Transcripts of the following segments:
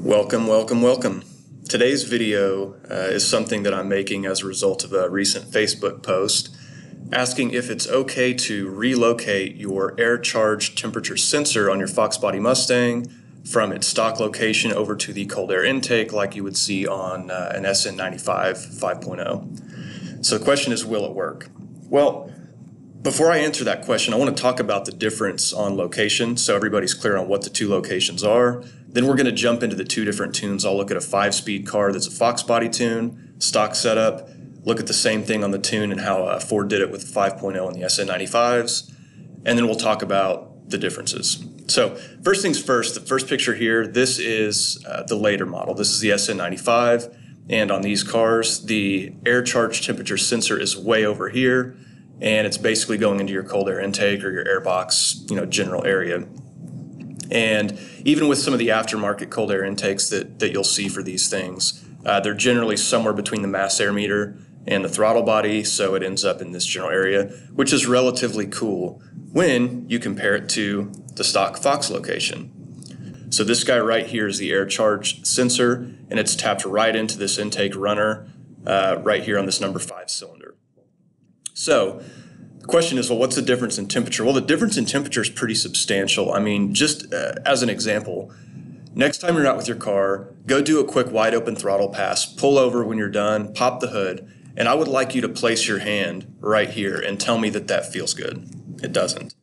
Welcome, welcome, welcome. Today's video is something that I'm making as a result of a recent Facebook post asking if it's okay to relocate your air charge temperature sensor on your Foxbody Mustang from its stock location over to the cold air intake like you would see on an SN95 5.0. So the question is, will it work? Well, before I answer that question, I want to talk about the difference on location so everybody's clear on what the two locations are. Then we're going to jump into the two different tunes. I'll look at a 5-speed car that's a Foxbody tune, stock setup, look at the same thing on the tune and how Ford did it with the 5.0 and the SN95s, and then we'll talk about the differences. So first things first, the first picture here, this is the later model. This is the SN95, and on these cars, the air charge temperature sensor is way over here, and it's basically going into your cold air intake or your air box, general area. And even with some of the aftermarket cold air intakes that you'll see for these things, they're generally somewhere between the mass air meter and the throttle body, so it ends up in this general area, which is relatively cool when you compare it to the stock Fox location. So this guy right here is the air charge sensor, and it's tapped right into this intake runner right here on this number 5 cylinder. So the question is, well, what's the difference in temperature? Well, the difference in temperature is pretty substantial. I mean, just as an example, next time you're out with your car, go do a quick wide open throttle pass, pull over when you're done, pop the hood, and I would like you to place your hand right here and tell me that that feels good. It doesn't.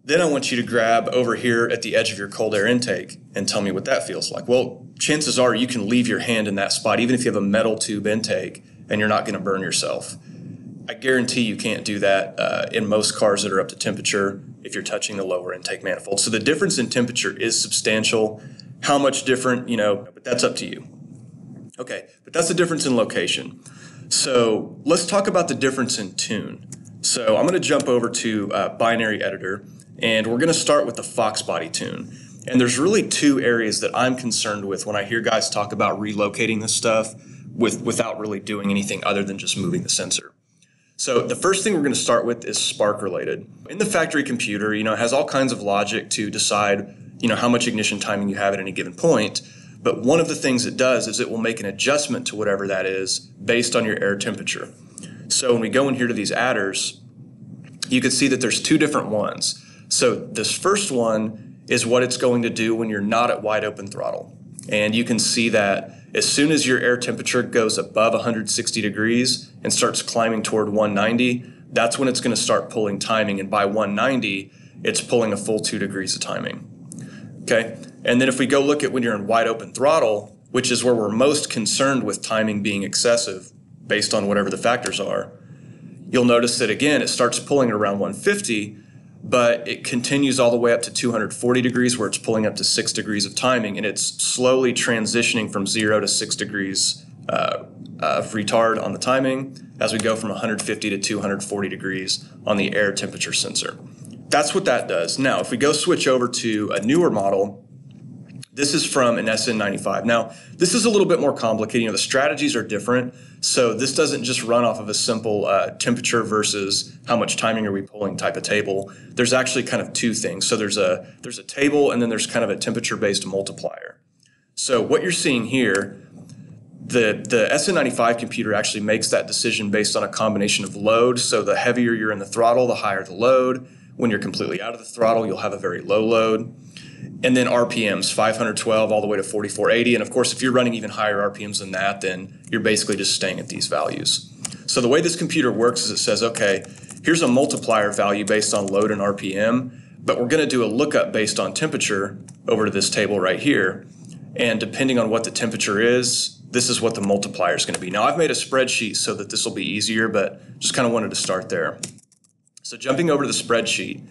Then I want you to grab over here at the edge of your cold air intake and tell me what that feels like. Well, chances are you can leave your hand in that spot, even if you have a metal tube intake, and you're not going to burn yourself. I guarantee you can't do that in most cars that are up to temperature if you're touching the lower intake manifold. So the difference in temperature is substantial. How much different, but that's up to you. Okay, but that's the difference in location. So let's talk about the difference in tune. So I'm going to jump over to binary editor, and we're going to start with the Foxbody tune. And there's really two areas that I'm concerned with when I hear guys talk about relocating this stuff without really doing anything other than just moving the sensor. So the first thing we're going to start with is spark related. In the factory computer, it has all kinds of logic to decide, how much ignition timing you have at any given point. But one of the things it does is it will make an adjustment to whatever that is based on your air temperature. So when we go in here to these adders, you can see that there's two different ones. So this first one is what it's going to do when you're not at wide open throttle. And you can see that as soon as your air temperature goes above 160 degrees and starts climbing toward 190, that's when it's going to start pulling timing. And by 190, it's pulling a full 2 degrees of timing. Okay. And then if we go look at when you're in wide open throttle, which is where we're most concerned with timing being excessive based on whatever the factors are, you'll notice that again, it starts pulling at around 150, but it continues all the way up to 240 degrees where it's pulling up to 6 degrees of timing, and it's slowly transitioning from 0 to 6 degrees of retard on the timing as we go from 150 to 240 degrees on the air temperature sensor. That's what that does. Now, if we go switch over to a newer model, this is from an SN95. Now, this is a little bit more complicated. The strategies are different. So this doesn't just run off of a simple temperature versus how much timing are we pulling type of table. There's actually kind of two things. So there's a table, and then there's kind of a temperature-based multiplier. So what you're seeing here, the SN95 computer actually makes that decision based on a combination of load. So the heavier you're in the throttle, the higher the load. When you're completely out of the throttle, you'll have a very low load. And then RPMs, 512 all the way to 4480. And of course, if you're running even higher RPMs than that, then you're basically just staying at these values. So the way this computer works is it says, okay, here's a multiplier value based on load and RPM, but we're going to do a lookup based on temperature over to this table right here. And depending on what the temperature is, this is what the multiplier is going to be. Now, I've made a spreadsheet so that this will be easier, but just kind of wanted to start there. So jumping over to the spreadsheet,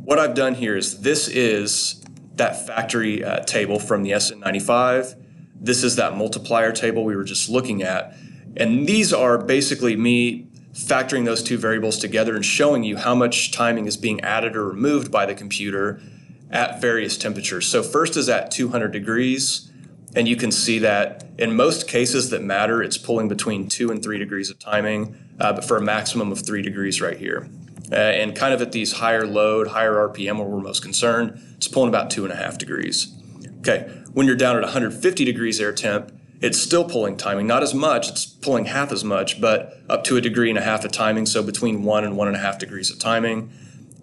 what I've done here is this is that factory table from the SN95. This is that multiplier table we were just looking at. And these are basically me factoring those two variables together and showing you how much timing is being added or removed by the computer at various temperatures. So first is at 200 degrees, and you can see that in most cases that matter, it's pulling between 2 and 3 degrees of timing, but for a maximum of 3 degrees right here. And kind of at these higher load, higher RPM where we're most concerned, it's pulling about 2.5 degrees. Okay, When you're down at 150 degrees air temp, it's still pulling timing, not as much, it's pulling half as much, but up to 1.5 degrees of timing, so between 1 and 1.5 degrees of timing.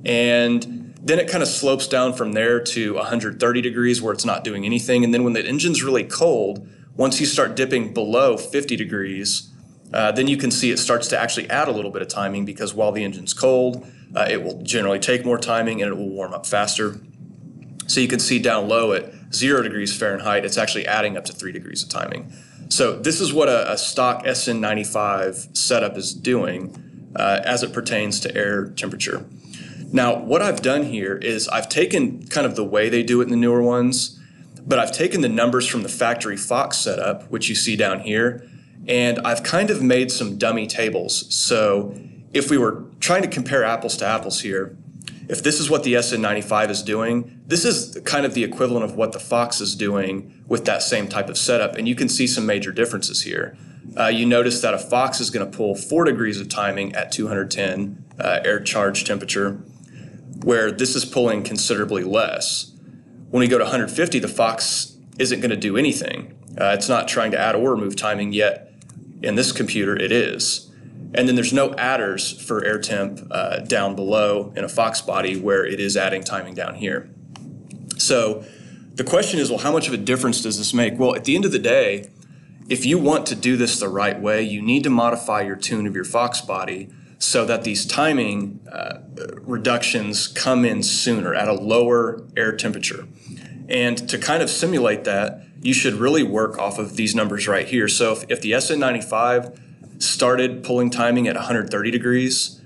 And then it kind of slopes down from there to 130 degrees where it's not doing anything. And then when the engine's really cold, once you start dipping below 50 degrees, then you can see it starts to actually add a little bit of timing, because while the engine's cold, it will generally take more timing and it will warm up faster. So you can see down low at 0 degrees Fahrenheit, it's actually adding up to 3 degrees of timing. So this is what a stock SN95 setup is doing as it pertains to air temperature. Now, what I've done here is I've taken kind of the way they do it in the newer ones, but I've taken the numbers from the factory Fox setup, which you see down here, and I've kind of made some dummy tables. So if we were trying to compare apples to apples here, if this is what the SN95 is doing, this is kind of the equivalent of what the Fox is doing with that same type of setup, and you can see some major differences here. You notice that a Fox is going to pull 4 degrees of timing at 210 air charge temperature, where this is pulling considerably less. When we go to 150, the Fox isn't going to do anything. It's not trying to add or remove timing yet. In this computer, it is. And then there's no adders for air temp down below in a Foxbody, where it is adding timing down here. So the question is, well, how much of a difference does this make? Well, at the end of the day, if you want to do this the right way, you need to modify your tune of your Foxbody so that these timing reductions come in sooner at a lower air temperature. And to kind of simulate that, you should really work off of these numbers right here. So if the SN95 started pulling timing at 130 degrees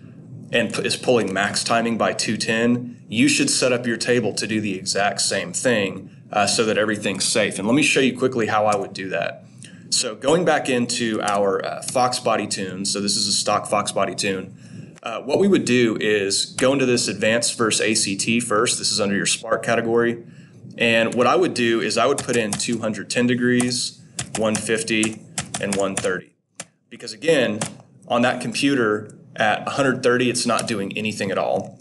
and is pulling max timing by 210, you should set up your table to do the exact same thing so that everything's safe. And let me show you quickly how I would do that. So going back into our Foxbody tune, so this is a stock Foxbody tune, what we would do is go into this advanced versus ACT first. This is under your Spark category. And what I would do is I would put in 210 degrees, 150, and 130. Because again, on that computer at 130, it's not doing anything at all.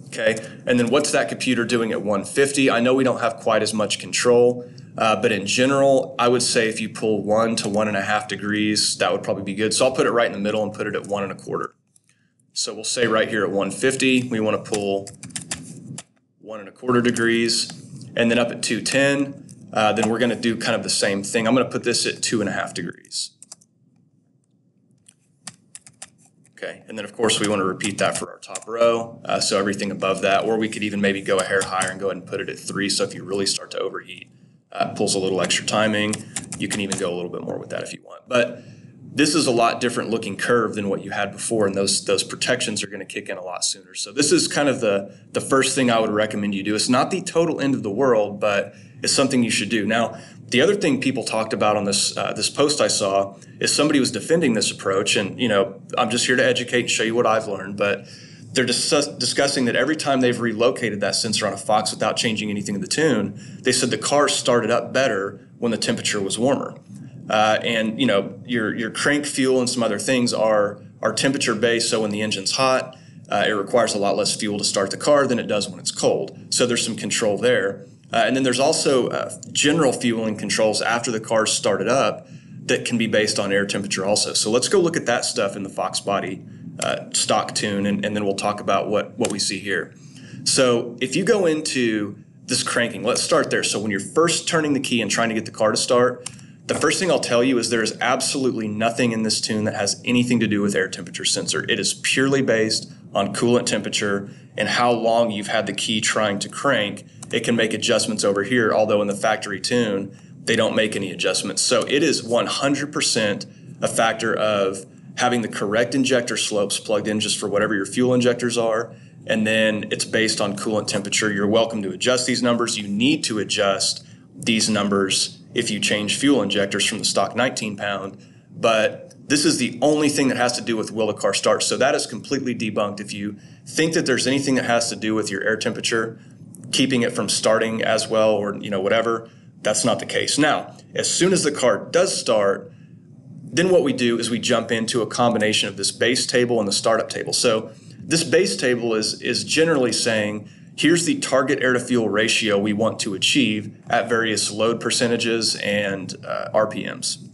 Okay, and then what's that computer doing at 150? I know we don't have quite as much control, but in general, I would say if you pull 1 to 1.5 degrees, that would probably be good. So I'll put it right in the middle and put it at 1.25. So we'll say right here at 150, we want to pull 1.25 degrees, and then up at 210, then we're going to do kind of the same thing. I'm going to put this at 2.5 degrees. Okay, and then of course we want to repeat that for our top row, so everything above that, or we could even maybe go a hair higher and go ahead and put it at 3, so if you really start to overheat, it pulls a little extra timing. You can even go a little bit more with that if you want. But this is a lot different looking curve than what you had before, and those protections are going to kick in a lot sooner. So this is kind of the first thing I would recommend you do. It's not the total end of the world, but it's something you should do. Now, the other thing people talked about on this this post I saw is somebody was defending this approach, and I'm just here to educate and show you what I've learned, but they're discussing that every time they've relocated that sensor on a Fox without changing anything in the tune, they said the car started up better when the temperature was warmer. And your crank fuel and some other things are temperature based, so when the engine's hot, it requires a lot less fuel to start the car than it does when it's cold. So there's some control there. And then there's also general fueling controls after the car's started up that can be based on air temperature also. So let's go look at that stuff in the Foxbody stock tune, and then we'll talk about what we see here. So if you go into this cranking, let's start there. So when you're first turning the key and trying to get the car to start, the first thing I'll tell you is there is absolutely nothing in this tune that has anything to do with air temperature sensor. It is purely based on coolant temperature and how long you've had the key trying to crank. It can make adjustments over here, although in the factory tune, they don't make any adjustments. So it is 100% a factor of having the correct injector slopes plugged in just for whatever your fuel injectors are, and then it's based on coolant temperature. You're welcome to adjust these numbers. You need to adjust these numbers if you change fuel injectors from the stock 19-pound, but this is the only thing that has to do with will the car start. So that is completely debunked. If you think that there's anything that has to do with your air temperature, keeping it from starting as well, or whatever, that's not the case. Now, as soon as the car does start, then what we do is we jump into a combination of this base table and the startup table. So this base table is generally saying here's the target air to fuel ratio we want to achieve at various load percentages and RPMs.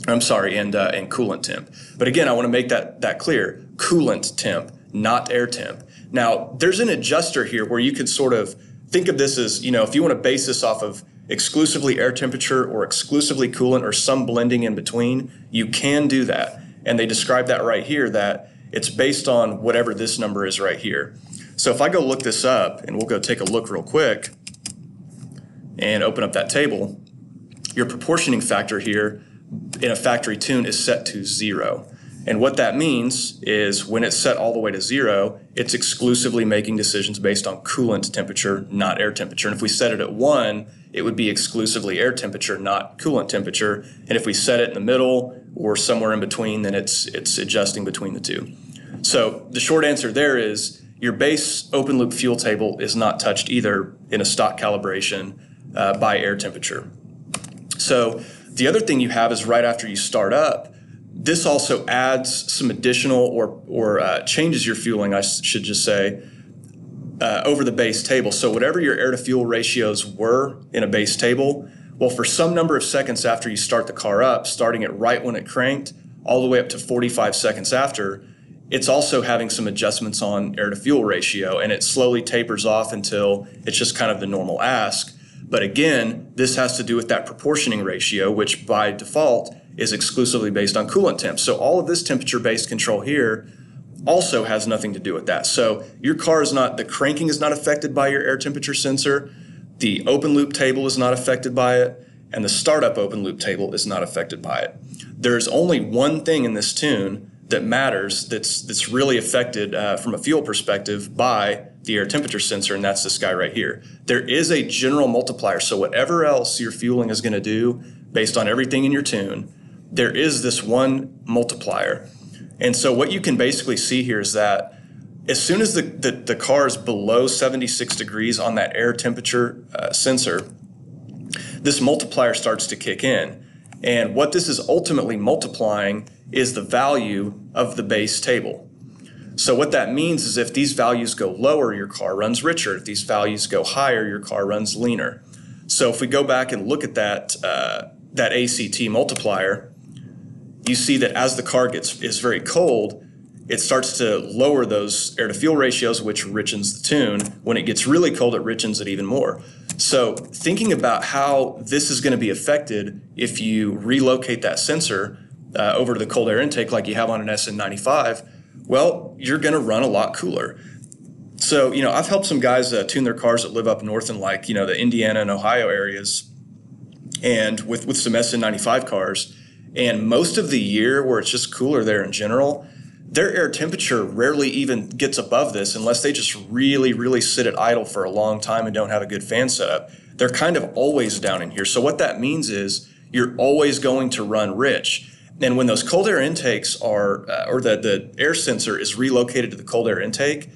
I'm sorry, and coolant temp. But again, I want to make that clear. Coolant temp, not air temp. Now, there's an adjuster here where you could sort of think of this as, if you want to base this off of exclusively air temperature or exclusively coolant or some blending in between, you can do that. And they describe that right here, that it's based on whatever this number is right here. So if I go look this up, and we'll go take a look real quick and open up that table, your proportioning factor here in a factory tune is set to 0. And what that means is when it's set all the way to 0, it's exclusively making decisions based on coolant temperature, not air temperature. And if we set it at 1, it would be exclusively air temperature, not coolant temperature. And if we set it in the middle or somewhere in between, then it's adjusting between the two. So the short answer there is your base open loop fuel table is not touched either in a stock calibration by air temperature. So the other thing you have is right after you start up, this also adds some additional or changes your fueling, I should just say, over the base table. So whatever your air to fuel ratios were in a base table, well, for some number of seconds after you start the car up, starting it right when it cranked, all the way up to 45 seconds after, it's also having some adjustments on air to fuel ratio, and it slowly tapers off until it's just kind of the normal ask. But again, this has to do with that proportioning ratio, which by default is exclusively based on coolant temp. So all of this temperature-based control here also has nothing to do with that. So your car is not, the cranking is not affected by your air temperature sensor, the open loop table is not affected by it, and the startup open loop table is not affected by it. There's only one thing in this tune that matters that's really affected from a fuel perspective by the air temperature sensor, and that's this guy right here. There is a general multiplier, so whatever else your fueling is going to do based on everything in your tune, there is this one multiplier. And so what you can basically see here is that as soon as the car is below 76 degrees on that air temperature sensor, this multiplier starts to kick in. And what this is ultimately multiplying is the value of the base table. So what that means is if these values go lower, your car runs richer. If these values go higher, your car runs leaner. So if we go back and look at that ACT multiplier, you see that as the car is very cold, it starts to lower those air to fuel ratios, which richens the tune. When it gets really cold, it richens it even more. So thinking about how this is going to be affected if you relocate that sensor over to the cold air intake like you have on an SN95, well, you're going to run a lot cooler. So, I've helped some guys tune their cars that live up north in the Indiana and Ohio areas, and with some SN95 cars. And most of the year where it's just cooler there in general, their air temperature rarely even gets above this unless they just really, really sit at idle for a long time and don't have a good fan setup. They're kind of always down in here. So what that means is you're always going to run rich. And when those cold air intakes are, or the air sensor is relocated to the cold air intake,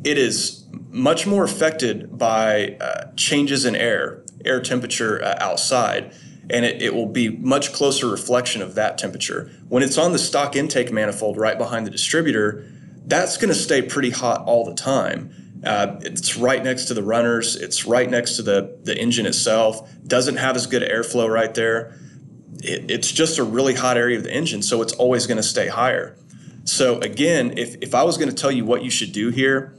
it is much more affected by changes in air temperature outside. And it will be much closer reflection of that temperature. When it's on the stock intake manifold right behind the distributor, that's going to stay pretty hot all the time. It's right next to the runners. It's right next to the engine itself. Doesn't have as good airflow right there. It's just a really hot area of the engine, so it's always going to stay higher. So again, if I was going to tell you what you should do here,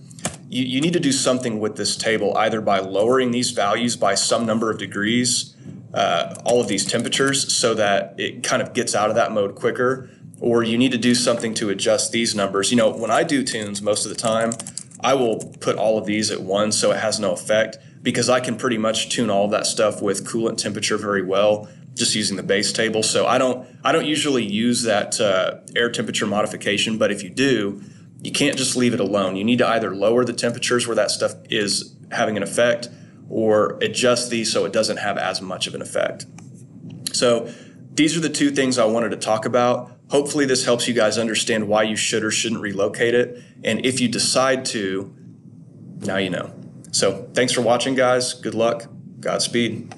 you need to do something with this table, either by lowering these values by some number of degrees, all of these temperatures, so that it kind of gets out of that mode quicker, or you need to do something to adjust these numbers. When I do tunes, most of the time, I will put all of these at 1 so it has no effect, because I can pretty much tune all of that stuff with coolant temperature very well, just using the base table. So I don't usually use that air temperature modification, but if you do, you can't just leave it alone. You need to either lower the temperatures where that stuff is having an effect, or adjust these so it doesn't have as much of an effect. So these are the two things I wanted to talk about. Hopefully this helps you guys understand why you should or shouldn't relocate it. And if you decide to, now you know. So thanks for watching, guys. Good luck. Godspeed.